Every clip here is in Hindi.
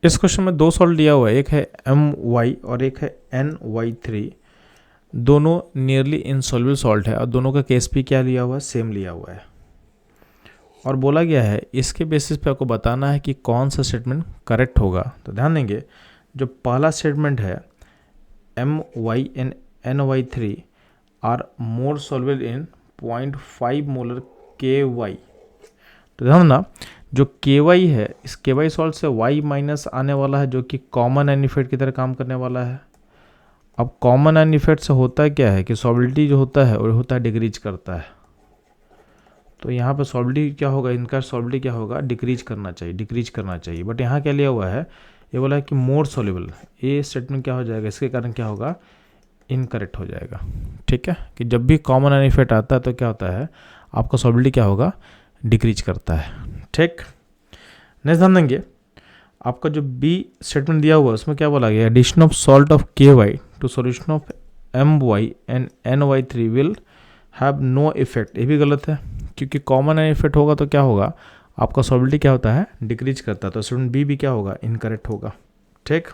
इस क्वेश्चन में दो सॉल्ट दिया हुआ है, एक है My और एक है NY3। दोनों नियरली इनसॉल्युबल सॉल्ट है और दोनों का Ksp क्या लिया हुआ है, सेम लिया हुआ है। और बोला गया है इसके बेसिस पे आपको बताना है कि कौन सा स्टेटमेंट करेक्ट होगा। तो ध्यान देंगे, जो पहला स्टेटमेंट है My and NY3 are more soluble in 0.5 molar KY। तो ध्यान ना, जो KY है, इस KY सॉल्ट से Y माइनस आने वाला है, जो कि कॉमन एनिफेट की तरह काम करने वाला है। अब कॉमन एनिफेट से होता क्या है कि सॉल्बिलिटी जो होता है वो होता है डिक्रीज करता है। तो यहाँ पे सॉल्बिलिटी क्या होगा, इनका सॉल्बिलिटी क्या होगा, डिक्रीज करना चाहिए। बट यहाँ क्या लिया हुआ है, ये बोला है कि मोर सॉल्युबल। ये स्टेटमेंट क्या हो जाएगा, इसके कारण क्या होगा, इनकरेक्ट हो जाएगा। ठीक है, कि जब भी कॉमन एनिफेट आता है तो क्या होता है, आपका सॉल्बिलिटी क्या होगा, डिक्रीज करता है। ठीक, नेक्स्ट ध्यान देंगे, आपका जो बी स्टेटमेंट दिया हुआ है उसमें क्या बोला गया, addition of salt of KY to solution of My and NY3 will have no effect. ये भी गलत है, क्योंकि कॉमन इफेक्ट होगा तो क्या होगा, आपका सॉल्बिलिटी क्या होता है, डिक्रीज करता है। तो स्टूडेंट बी भी क्या होगा, इनकरेक्ट होगा। ठीक,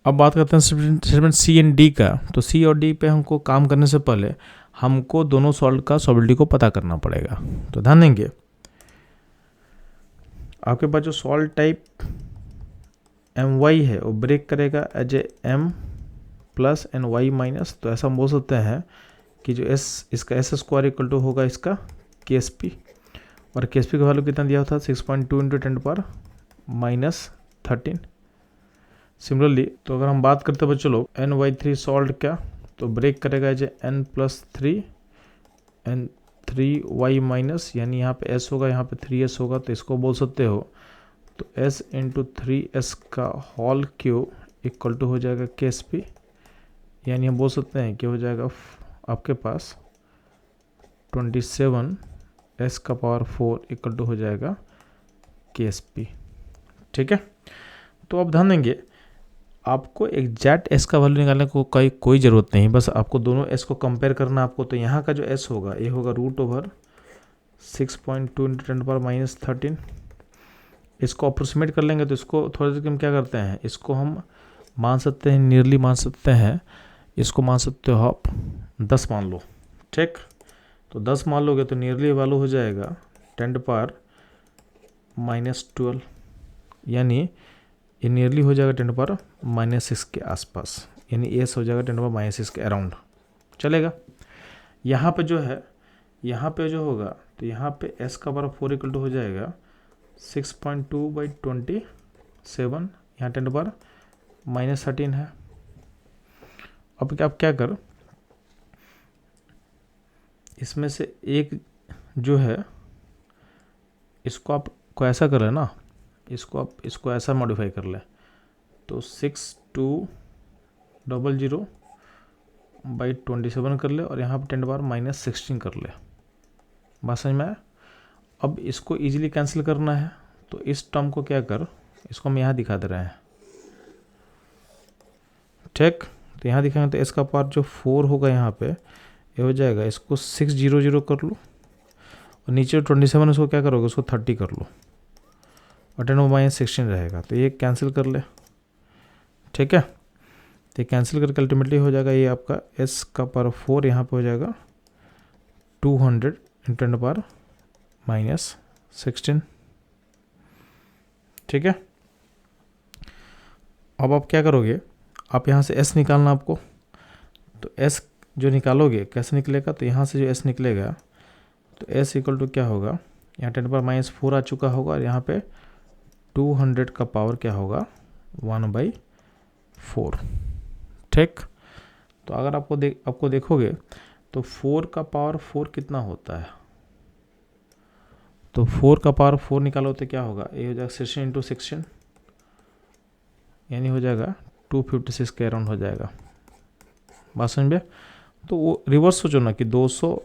अब बात करते हैं स्टेटमेंट सी एंड डी का। तो सी और डी पे हमको काम करने से पहले हमको दोनों सॉल्ट का सॉल्बिलिटी को पता करना पड़ेगा। तो ध्यान देंगे, आपके पास जो सॉल्ट टाइप My है वो ब्रेक करेगा as a M plus and Y minus. तो ऐसा हम बोल सकते हैं कि जो S, इसका S स्क्वायर इक्वल टू होगा इसका Ksp, और Ksp का वैल्यू कितना दिया था, 6.2 इंटू 10⁻⁻13। सिमिलरली तो अगर हम बात करते हैं बच्चों लोग NY3 सॉल्ट क्या, तो ब्रेक करेगा as N+3 and 3Y minus, यानी यहाँ पे S होगा, यहाँ पे 3S होगा। तो इसको बोल सकते हो तो S इंटू 3S का होल क्यूब इक्वल टू हो जाएगा Ksp, यानी हम बोल सकते हैं कि हो जाएगा आपके पास 27S का पावर 4 इक्वल टू हो जाएगा Ksp। ठीक है, तो अब ध्यान देंगे, आपको एग्जैक्ट S का वैल्यू निकालने को कोई ज़रूरत नहीं, बस आपको दोनों S को कंपेयर करना आपको। तो यहाँ का जो S होगा ये होगा √6.2 इंटू 10⁻⁻13। इसको अप्रोक्सीमेट कर लेंगे तो इसको थोड़ा सा हम क्या करते हैं, इसको हम मान सकते हैं, नियरली मान सकते हैं, इसको मान सकते हो आप 10 मान लो। ठीक, तो 10 मान लोगे तो नियरली वैल्यू हो जाएगा 10⁻⁻12, यानी ये नियरली हो जाएगा 10⁻⁻6 के आसपास, यानी एस हो जाएगा 10⁻⁻6 के अराउंड। चलेगा, यहाँ पे जो है, यहाँ पे जो होगा तो यहाँ पे s का पावर 4 इक्वल टू हो जाएगा 6.2/27, यहाँ 10⁻⁻13 है। अब आप क्या कर, इसमें से एक जो है इसको आपको ऐसा कर लेना, इसको आप इसको ऐसा मॉडिफाई कर ले, तो 6200/27 कर ले और यहाँ पर 10⁻⁻16 कर ले। बात समझ में आया? अब इसको इजीली कैंसिल करना है, तो इस टर्म को क्या कर, इसको हम यहाँ दिखा दे रहे हैं। ठीक, तो यहाँ दिखाएंगे तो इसका पार्ट जो 4 होगा यहाँ पे ये हो जाएगा, इसको 600 कर लो और नीचे 27 उसको क्या करोगे, उसको 30 कर लो और 10⁻16 रहेगा। तो ये कैंसिल कर ले। ठीक है, तो ये कैंसिल करके अल्टीमेटली हो जाएगा ये आपका s का पावर 4 यहाँ पे हो जाएगा 200 इंटू 10⁻16। ठीक है, अब आप क्या करोगे, आप यहाँ से s निकालना आपको। तो s जो निकालोगे कैसे निकलेगा, तो यहाँ से जो s निकलेगा तो s इक्वल टू क्या होगा, यहाँ 10⁻⁻4 आ चुका होगा और यहाँ पे 200 का पावर क्या होगा 1/4। ठीक, तो अगर आपको देखोगे तो 4 का पावर 4 कितना होता है, तो 4 का पावर 4 निकालो तो क्या होगा, ये हो जाएगा 16 इंटू 16, यानी हो जाएगा 256 के अराउंड हो जाएगा। बात समझ में? तो वो रिवर्स सोचो ना कि 200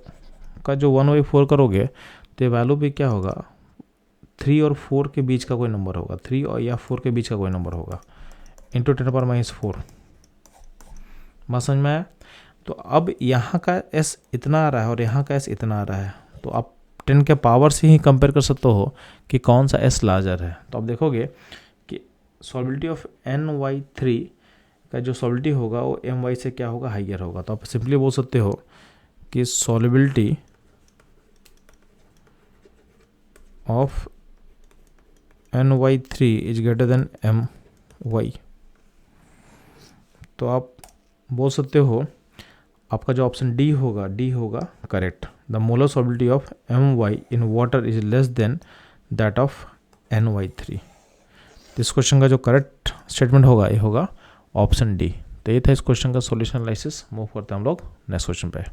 का जो 1/4 करोगे तो ये वैल्यू भी क्या होगा, 3 और 4 के बीच का कोई नंबर होगा, 3 और या 4 के बीच का कोई नंबर होगा, इंटू 10⁻⁻4। बात समझ में आया? तो अब यहाँ का s इतना आ रहा है और यहाँ का s इतना आ रहा है, तो आप 10 के पावर से ही कंपेयर कर सकते हो कि कौन सा S लार्जर है। तो आप देखोगे कि सॉल्बिलिटी ऑफ NY3 का जो सॉल्बिलिटी होगा वो My से क्या होगा, हाइयर होगा। तो आप सिंपली बोल सकते हो कि solubility of NY3 is greater than My। तो आप बोल सकते हो आपका जो ऑप्शन डी होगा correct. The molar solubility of My in water is less than that of NY3। इस क्वेश्चन का जो करेक्ट स्टेटमेंट होगा ये होगा ऑप्शन डी। तो ये था इस क्वेश्चन का सॉल्यूशन एनालिसिस। मूव करते हैं हम लोग नेक्स्ट क्वेश्चन पे।